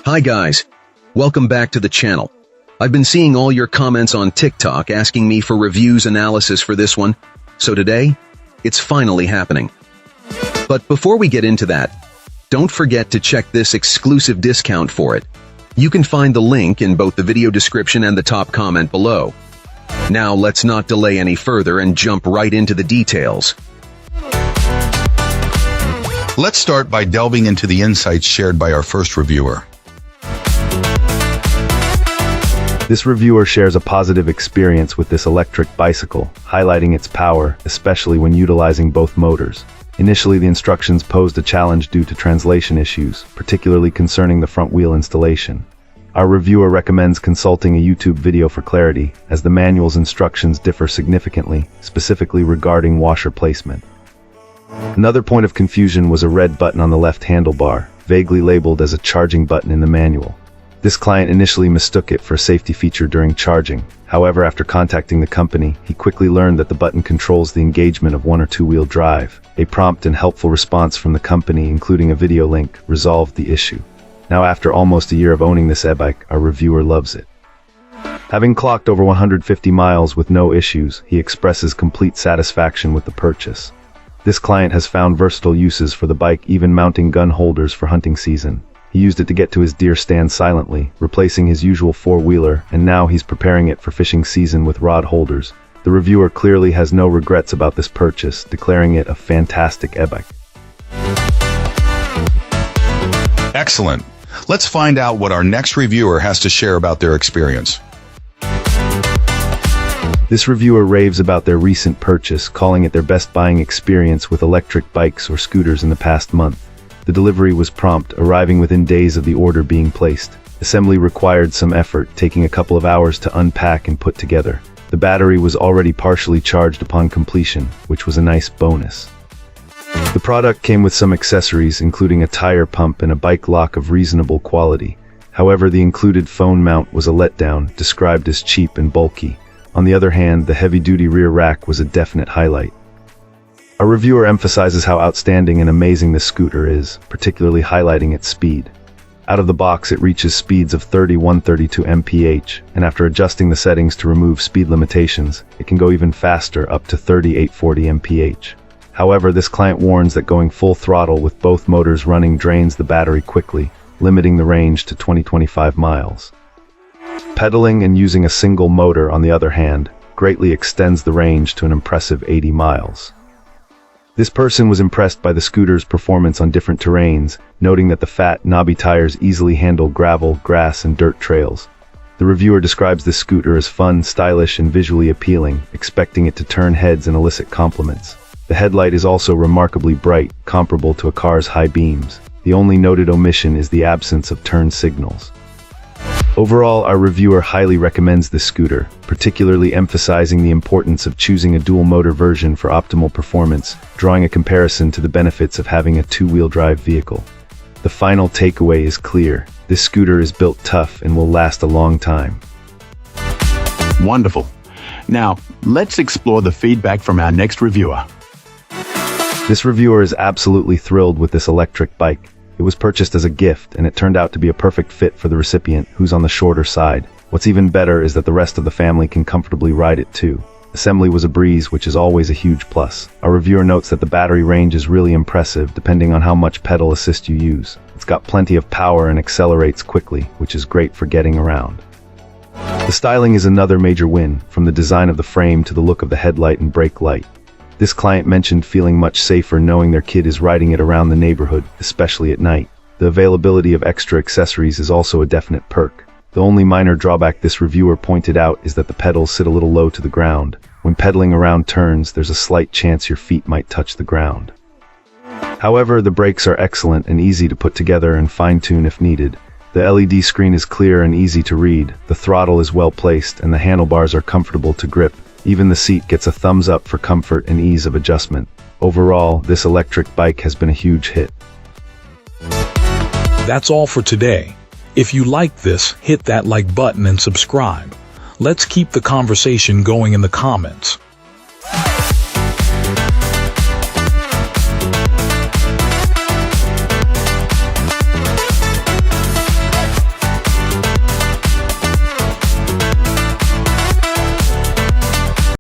Hi guys, welcome back to the channel. I've been seeing all your comments on TikTok asking me for reviews analysis for this one, so today, it's finally happening. But before we get into that, don't forget to check this exclusive discount for it. You can find the link in both the video description and the top comment below. Now let's not delay any further and jump right into the details. Let's start by delving into the insights shared by our first reviewer. This reviewer shares a positive experience with this electric bicycle, highlighting its power, especially when utilizing both motors. Initially, the instructions posed a challenge due to translation issues, particularly concerning the front wheel installation. Our reviewer recommends consulting a YouTube video for clarity, as the manual's instructions differ significantly, specifically regarding washer placement. Another point of confusion was a red button on the left handlebar, vaguely labeled as a charging button in the manual. This client initially mistook it for a safety feature during charging. However, after contacting the company, he quickly learned that the button controls the engagement of one- or two-wheel drive. A prompt and helpful response from the company, including a video link, resolved the issue. Now, after almost a year of owning this e-bike, our reviewer loves it. Having clocked over 150 miles with no issues, he expresses complete satisfaction with the purchase. This client has found versatile uses for the bike, even mounting gun holders for hunting season. He used it to get to his deer stand silently, replacing his usual four-wheeler, and now he's preparing it for fishing season with rod holders. The reviewer clearly has no regrets about this purchase, declaring it a fantastic e-bike. Excellent. Let's find out what our next reviewer has to share about their experience. This reviewer raves about their recent purchase, calling it their best buying experience with electric bikes or scooters in the past month. The delivery was prompt, arriving within days of the order being placed. Assembly required some effort, taking a couple of hours to unpack and put together. The battery was already partially charged upon completion, which was a nice bonus. The product came with some accessories, including a tire pump and a bike lock of reasonable quality. However, the included phone mount was a letdown, described as cheap and bulky. On the other hand, the heavy-duty rear rack was a definite highlight. Our reviewer emphasizes how outstanding and amazing this scooter is, particularly highlighting its speed. Out of the box, it reaches speeds of 31-32 mph, and after adjusting the settings to remove speed limitations, it can go even faster, up to 38-40 mph. However, this client warns that going full throttle with both motors running drains the battery quickly, limiting the range to 20-25 miles. Pedaling and using a single motor, on the other hand, greatly extends the range to an impressive 80 miles. This person was impressed by the scooter's performance on different terrains, noting that the fat, knobby tires easily handle gravel, grass, and dirt trails. The reviewer describes this scooter as fun, stylish, and visually appealing, expecting it to turn heads and elicit compliments. The headlight is also remarkably bright, comparable to a car's high beams. The only noted omission is the absence of turn signals. Overall, our reviewer highly recommends this scooter, particularly emphasizing the importance of choosing a dual-motor version for optimal performance, drawing a comparison to the benefits of having a two-wheel drive vehicle. The final takeaway is clear. This scooter is built tough and will last a long time. Wonderful. Now, let's explore the feedback from our next reviewer. This reviewer is absolutely thrilled with this electric bike. It was purchased as a gift, and it turned out to be a perfect fit for the recipient, who's on the shorter side. What's even better is that the rest of the family can comfortably ride it too. Assembly was a breeze, which is always a huge plus. Our reviewer notes that the battery range is really impressive, depending on how much pedal assist you use. It's got plenty of power and accelerates quickly, which is great for getting around. The styling is another major win, from the design of the frame to the look of the headlight and brake light. This client mentioned feeling much safer knowing their kid is riding it around the neighborhood, especially at night. The availability of extra accessories is also a definite perk. The only minor drawback this reviewer pointed out is that the pedals sit a little low to the ground. When pedaling around turns, there's a slight chance your feet might touch the ground. However, the brakes are excellent and easy to put together and fine-tune if needed. The LED screen is clear and easy to read, the throttle is well placed, and the handlebars are comfortable to grip. Even the seat gets a thumbs up for comfort and ease of adjustment. Overall, this electric bike has been a huge hit. That's all for today. If you like this, hit that like button and subscribe. Let's keep the conversation going in the comments.